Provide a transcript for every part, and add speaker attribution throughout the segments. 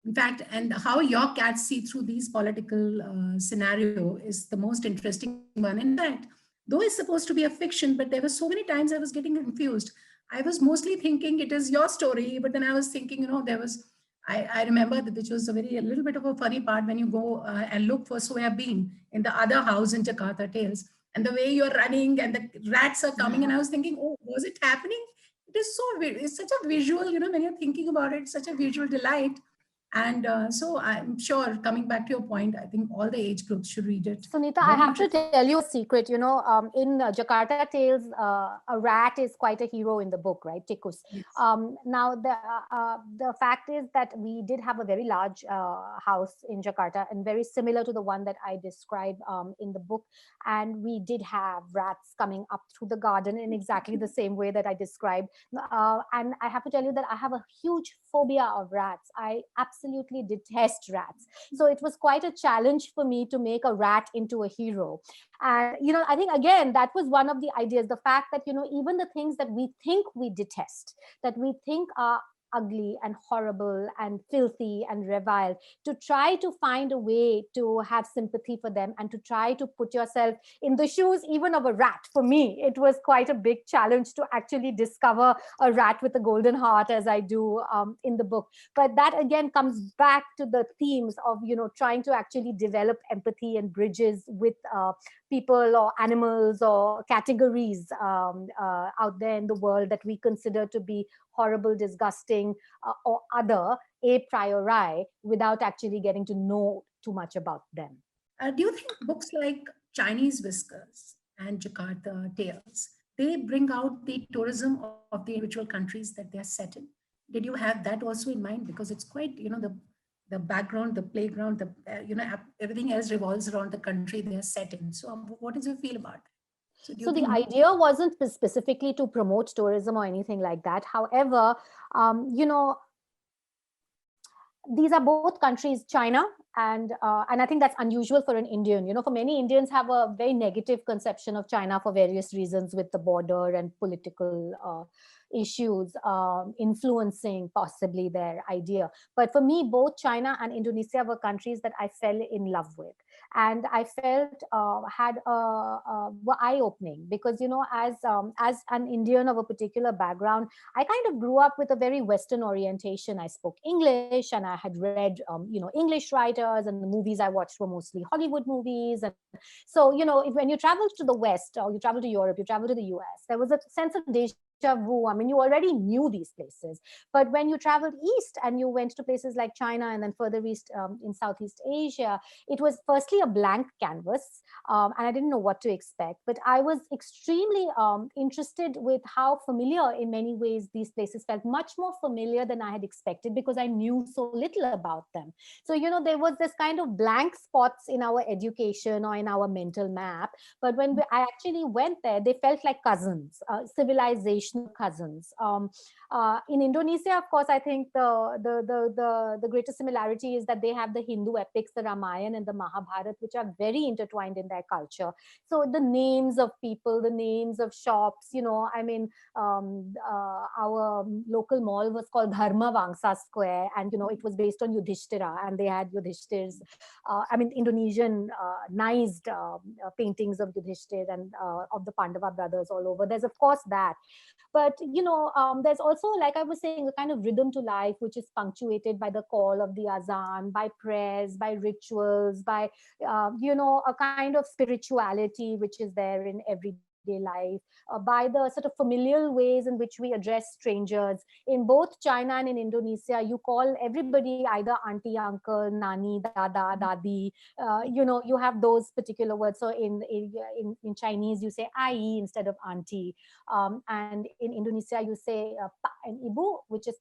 Speaker 1: In fact, and how your cats see through these political scenario is the most interesting one. In fact, though it's supposed to be a fiction, but there were so many times I was getting confused. I was mostly thinking it is your story, but then I was thinking, there was, I remember that, which was a little bit of a funny part when you go and look for soya bean in the other house in Jakarta Tales, and the way you're running and the rats are coming, and I was thinking, oh, was it happening? It is so, it's such a visual, when you're thinking about it, such a visual delight. And so I'm sure, coming back to your point, I think all the age groups should read it.
Speaker 2: Sunita, I
Speaker 1: Very
Speaker 2: have to
Speaker 1: interesting.
Speaker 2: tell you a secret. In Jakarta Tales, a rat is quite a hero in the book, right? Tikus.
Speaker 1: Yes.
Speaker 2: Now, the fact is that we did have a very large house in Jakarta, and very similar to the one that I describe in the book. And we did have rats coming up through the garden in exactly the same way that I described. And I have to tell you that I have a huge phobia of rats. I absolutely detest rats. So it was quite a challenge for me to make a rat into a hero. And, I think, again, that was one of the ideas, the fact that, even the things that we think we detest, that we think are ugly and horrible and filthy and reviled, to try to find a way to have sympathy for them and to try to put yourself in the shoes even of a rat. For me, it was quite a big challenge to actually discover a rat with a golden heart, as I do in the book. But that again comes back to the themes of, trying to actually develop empathy and bridges with people or animals or categories out there in the world that we consider to be horrible, disgusting, or other a priori, without actually getting to know too much about them.
Speaker 1: Do you think books like Chinese Whiskers and Jakarta Tales, they bring out the tourism of the individual countries that they are set in? Did you have that also in mind? Because it's quite, the background, the playground, everything else revolves around the country they are set in. So what is your feel about that? So do you
Speaker 2: So the
Speaker 1: think more?
Speaker 2: idea wasn't specifically to promote tourism or anything like that. However, these are both countries, China and I think that's unusual for an Indian. For many Indians have a very negative conception of China for various reasons, with the border and political issues influencing possibly their idea. But for me, both China and Indonesia were countries that I fell in love with, and I felt were eye-opening, because as an Indian of a particular background, I kind of grew up with a very Western orientation. I spoke English, and I had read English writers, and the movies I watched were mostly Hollywood movies. And so when you travel to the West, or you travel to Europe, you travel to the US, there was a sense of deja vu. I mean, you already knew these places, but when you traveled east and you went to places like China and then further east in Southeast Asia, it was firstly a blank canvas, and I didn't know what to expect. But I was extremely interested with how familiar, in many ways, these places felt, much more familiar than I had expected, because I knew so little about them. So there was this kind of blank spots in our education or in our mental map. But when I actually went there, they felt like cousins, civilizational cousins. In Indonesia, of course, I think the greatest similarity is that they have the Hindu epics, the Ramayana and the Mahabharata, which are very intertwined in their culture. So the names of people, the names of shops, I mean, our local mall was called Dharma Vangsa Square, and it was based on Yudhishthira, and they had Yudhishthir's, Indonesian paintings of Yudhishthir and of the Pandava brothers all over. There's of course that. But there's also, like I was saying, a kind of rhythm to life, which is punctuated by the call of the azan, by prayers, by rituals, by a kind of spirituality which is there in everyday life, by the sort of familial ways in which we address strangers. In both China and in Indonesia, you call everybody either auntie, uncle, nani, dada, dadi. You have those particular words. So in Chinese, you say ai instead of auntie, and in Indonesia, you say pa and ibu, which is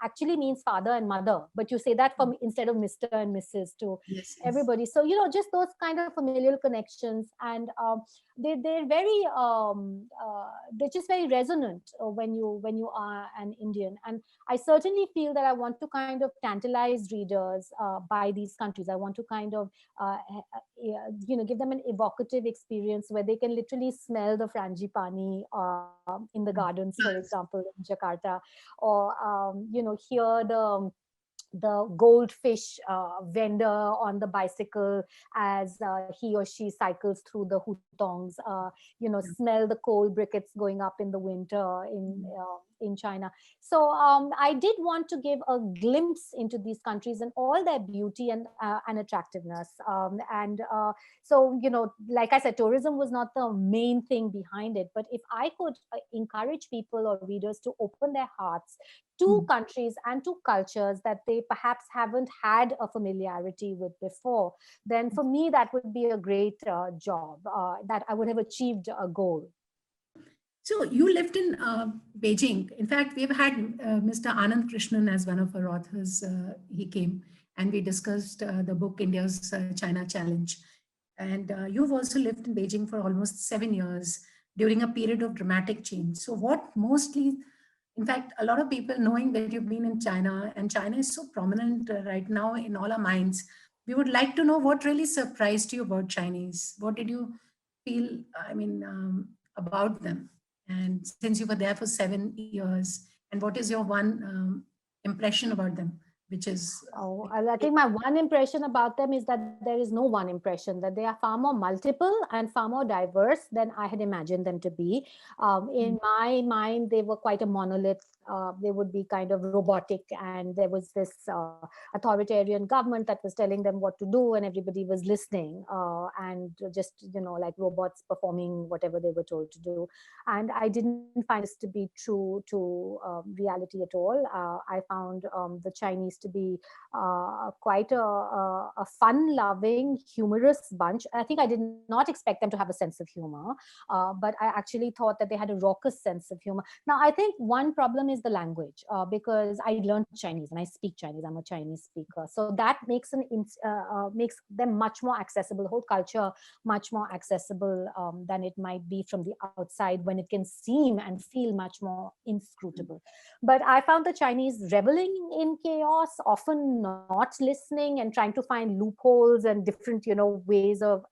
Speaker 2: actually means father and mother, but you say that from instead of Mr. and Mrs. to
Speaker 1: Yes, yes.
Speaker 2: everybody. So just those kind of familial connections, and they're very they're just very resonant when you are an Indian. And I certainly feel that I want to kind of tantalize readers by these countries. I want to kind of give them an evocative experience where they can literally smell the frangipani in the gardens, for example, in Jakarta, or hear the goldfish vendor on the bicycle as he or she cycles through the hutongs, smell the coal briquettes going up in the winter in China. So I did want to give a glimpse into these countries and all their beauty and attractiveness. So, like I said, tourism was not the main thing behind it. But if I could encourage people or readers to open their hearts to countries and to cultures that they perhaps haven't had a familiarity with before, then for me, that would be a great job, that I would have achieved a goal.
Speaker 1: So you lived in Beijing. In fact, we've had Mr. Anand Krishnan as one of our authors. He came and we discussed the book India's China Challenge. And you've also lived in Beijing for almost 7 years during a period of dramatic change. So what mostly, in fact, a lot of people knowing that you've been in China and China is so prominent right now in all our minds, we would like to know what really surprised you about Chinese. What did you feel, about them? And since you were there for 7 years, and what is your one impression about them, which is
Speaker 2: I think my one impression about them is that there is no one impression, that they are far more multiple and far more diverse than I had imagined them to be. In my mind, they were quite a monolith. They would be kind of robotic, and there was this authoritarian government that was telling them what to do, and everybody was listening, and just, like robots performing whatever they were told to do. And I didn't find this to be true to reality at all. I found the Chinese to be quite a fun-loving, humorous bunch. I think I did not expect them to have a sense of humor, but I actually thought that they had a raucous sense of humor. Now, I think one problem is the language, because I learned Chinese and I speak Chinese. I'm a Chinese speaker, so that makes makes them much more accessible. The whole culture much more accessible than it might be from the outside, when it can seem and feel much more inscrutable. But I found the Chinese reveling in chaos, often not listening and trying to find loopholes and different, ways of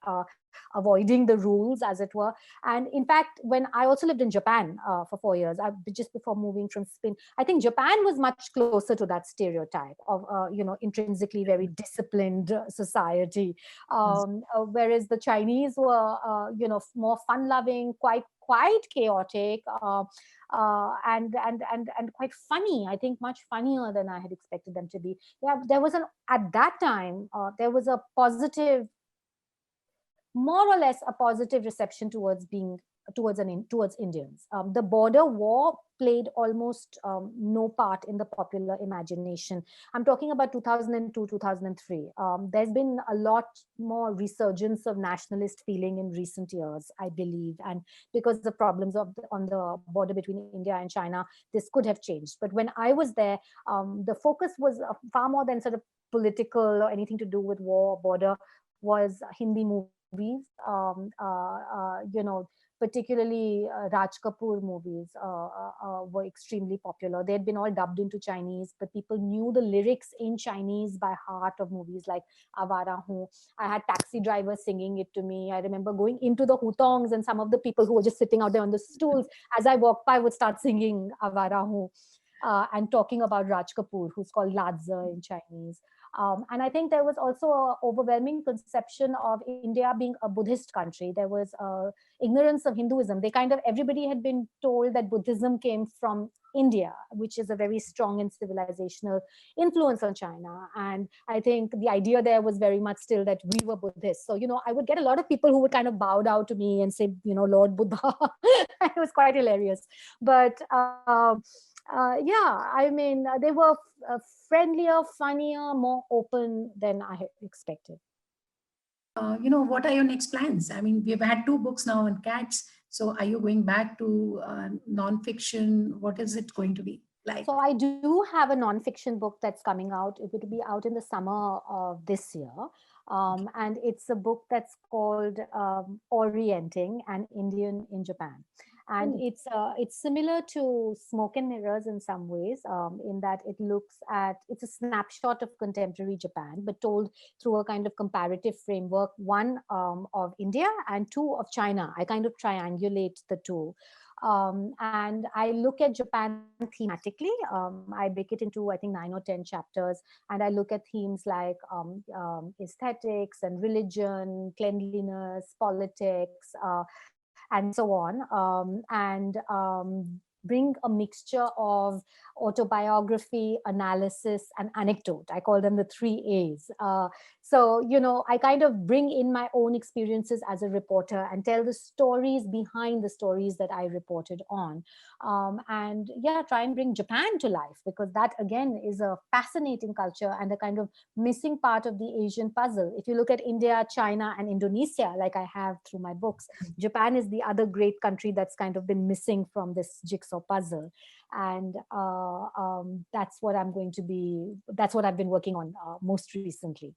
Speaker 2: avoiding the rules, as it were. And in fact, when I also lived in Japan for 4 years, just before moving from Spain, I think Japan was much closer to that stereotype of, intrinsically very disciplined society. Whereas the Chinese were, more fun-loving, quite chaotic, and quite funny. I think much funnier than I had expected them to be. There was at that time there was a positive, more or less a positive reception towards Indians. The border war played almost no part in the popular imagination. I'm talking about 2002, 2003. There's been a lot more resurgence of nationalist feeling in recent years, I believe, and because of problems on the border between India and China, this could have changed. But when I was there, the focus was far more than sort of political or anything to do with war or border, was Hindi movies, particularly Raj Kapoor movies were extremely popular. They had been all dubbed into Chinese, but people knew the lyrics in Chinese by heart of movies like Avara Hoon. I had taxi drivers singing it to me. I remember going into the hutongs, and some of the people who were just sitting out there on the stools, as I walked by, would start singing Avara Hoon. And talking about Raj Kapoor, who's called Ladza in Chinese. And I think there was also an overwhelming conception of India being a Buddhist country. There was ignorance of Hinduism. Everybody had been told that Buddhism came from India, which is a very strong and civilizational influence on China. And I think the idea there was very much still that we were Buddhists. So, I would get a lot of people who would kind of bow down to me and say, Lord Buddha. It was quite hilarious. But they were friendlier, funnier, more open than I had expected.
Speaker 1: What are your next plans? I mean, we've had 2 books now on cats. So are you going back to nonfiction? What is it going to be like?
Speaker 2: So I do have a nonfiction book that's coming out. It will be out in the summer of this year. And it's a book that's called Orienting, an Indian in Japan. And it's similar to Smoke and Mirrors in some ways, in that it's a snapshot of contemporary Japan, but told through a kind of comparative framework, one of India and two of China. I kind of triangulate the two. And I look at Japan thematically. I break it into, I think, 9 or 10 chapters, and I look at themes like aesthetics and religion, cleanliness, politics, and so on, and bring a mixture of autobiography, analysis, and anecdote. I call them the 3 A's. So, I kind of bring in my own experiences as a reporter and tell the stories behind the stories that I reported on. And yeah, try and bring Japan to life, because that again is a fascinating culture and a kind of missing part of the Asian puzzle. If you look at India, China, and Indonesia, like I have through my books, Japan is the other great country that's kind of been missing from this jigsaw puzzle. And that's what I've been working on most recently.